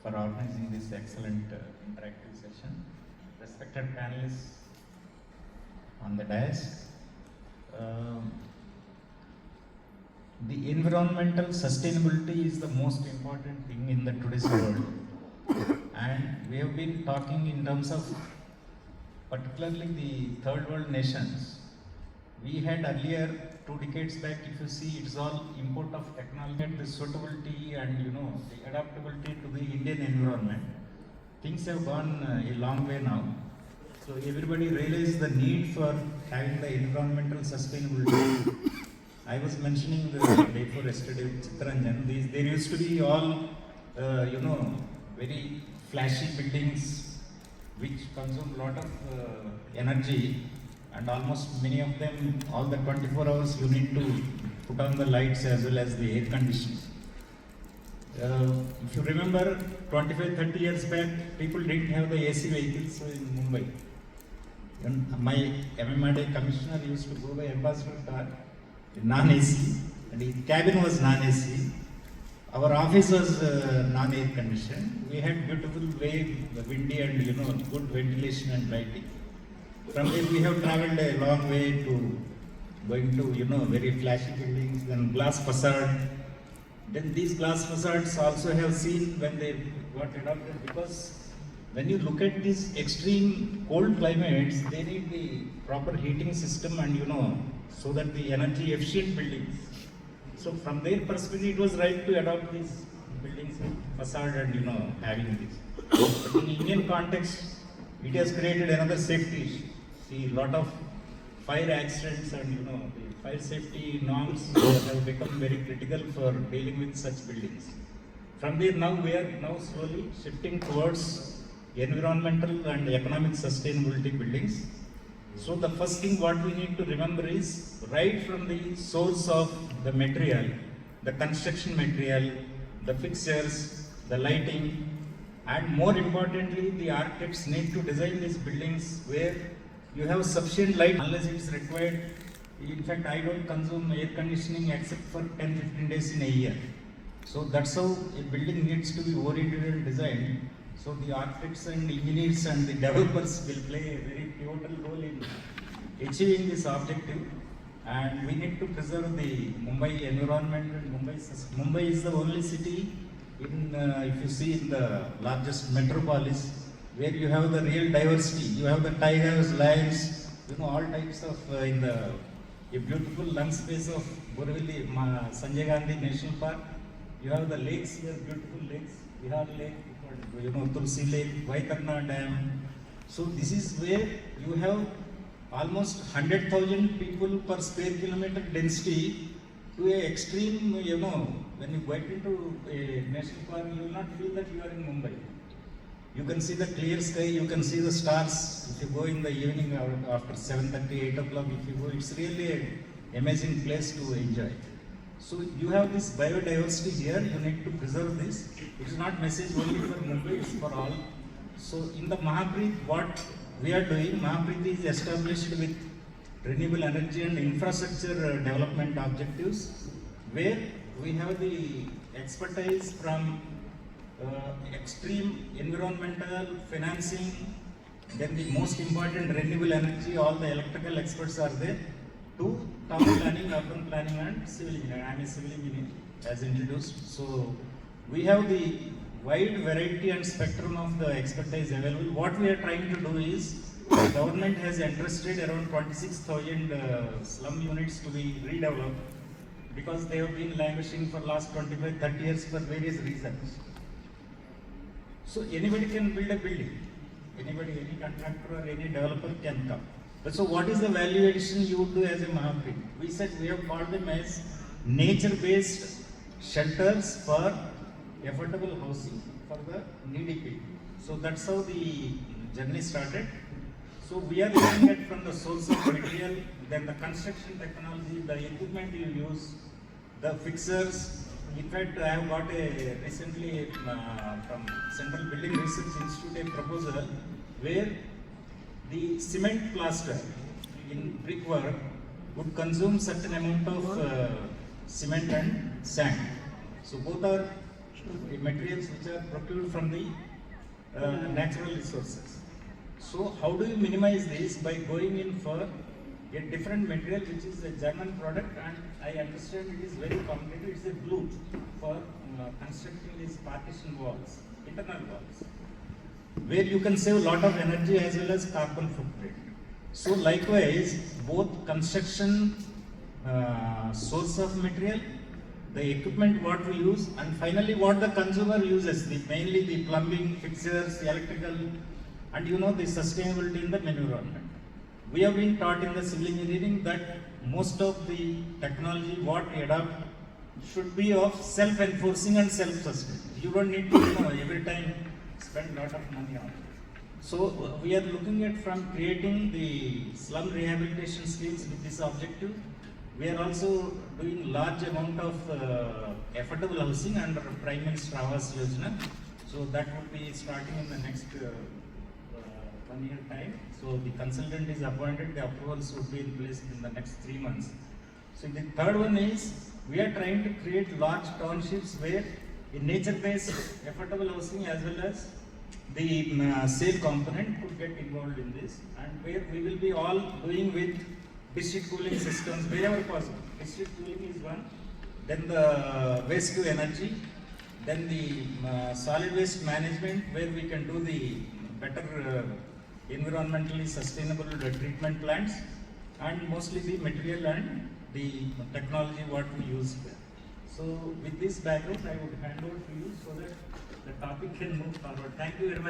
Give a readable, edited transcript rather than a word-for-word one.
for organizing this excellent interactive session. Respected panelists on the dais. Um, the environmental sustainability is the most important thing in the today's world, and we have been talking in terms of particularly the third world nations. We had earlier 2 decades back, if you see, it's all import of technology and the suitability and the adaptability to the Indian environment. Things have gone a long way now. So everybody realized the need for having the environmental sustainability. I was mentioning the day before yesterday with Chittaranjan, there used to be all, very flashy buildings which consume a lot of energy, and almost many of them, all the 24 hours you need to put on the lights as well as the air conditioning. If you remember 25-30 years back, people didn't have the AC vehicles in Mumbai. And my MMRD commissioner used to go by ambassador car, non-AC, and his cabin was non-AC. Our office was non-air conditioned. We had beautiful way, windy and good ventilation and lighting. From there we have travelled a long way to going to very flashy buildings, then glass facade. Then these glass facades also have seen when they got adopted, because when you look at these extreme cold climates, they need the proper heating system and so that the energy efficient buildings. So from their perspective, it was right to adopt these buildings facade and having this. But in Indian context, it has created another safety issue. See, a lot of fire accidents and the fire safety norms have become very critical for dealing with such buildings. From there now we are now slowly shifting towards environmental and economic sustainability buildings. So the first thing what we need to remember is right from the source of the material, the construction material, the fixtures, the lighting, and more importantly, the architects need to design these buildings where you have sufficient light unless it is required. In fact, I don't consume air conditioning except for 10-15 days in a year. So that's how a building needs to be oriented and designed. So the architects and engineers and the developers will play a very pivotal role in achieving this objective. And we need to preserve the Mumbai environment. And Mumbai is the only city in, if you see, in the largest metropolis, where you have the real diversity. You have the tigers, lions, all types of in a beautiful lung space of Borivali, Sanjay Gandhi National Park. You have the lakes here, beautiful lakes, Bihar Lake, Tulsi Lake, Vaikarna Dam. So this is where you have almost 100,000 people per square kilometer density to a extreme, when you get into a national park, you will not feel that you are in Mumbai. You can see the clear sky, you can see the stars. If you go in the evening after 7:30, 8 o'clock, if you go, it's really an amazing place to enjoy. So you have this biodiversity here, you need to preserve this. It is not message only for Mumbai, it's for all. So in the Mahapreet, what we are doing, Mahapreet is established with renewable energy and infrastructure development objectives, where we have the expertise from extreme environmental financing, then the most important renewable energy, all the electrical experts are there, to town planning, urban planning and civil engineering. I am a civil engineer as introduced. So we have the wide variety and spectrum of the expertise available. What we are trying to do is, the government has entrusted around 26,000 slum units to be redeveloped, because they have been languishing for last 25-30 years for various reasons. So anybody can build a building. Anybody, any contractor or any developer can come. But so what is the value addition you would do as a Mahapreet? We said we have called them as nature-based shelters for affordable housing for the needy people. So that's how the journey started. So we are looking at from the source of material, then the construction technology, the equipment you use, the fixers. In fact, I have got a recently from Central Building Research Institute a proposal where the cement plaster in brickwork would consume certain amount of cement and sand. So both are the materials which are procured from the natural resources. So how do you minimize this? By going in for a different material which is a German product, and I understand it is very complicated. It's a glue for constructing these partition walls, internal walls, where you can save a lot of energy as well as carbon footprint. So likewise, both construction source of material, the equipment what we use, and finally what the consumer uses, mainly the plumbing, fixtures, electrical, and the sustainability in the environment. We have been taught in the civil engineering that most of the technology what we adopt should be of self-enforcing and self-sustained. You don't need to every time spend a lot of money on it. So we are looking at from creating the slum rehabilitation schemes with this objective. We are also doing large amount of affordable housing under Prime Minister Awas Yojana. So that would be starting in the next 1 year time. So the consultant is appointed, the approvals would be in place in the next 3 months. So the third one is, we are trying to create large townships where in nature-based affordable housing as well as the sale component could get involved in this, and where we will be all doing with district cooling systems wherever possible. District cooling is one, then the waste to energy, then the solid waste management, where we can do the better environmentally sustainable treatment plants, and mostly the material and the technology what we use here. So with this background, I would hand over to you so that the topic can move forward. Thank you very much.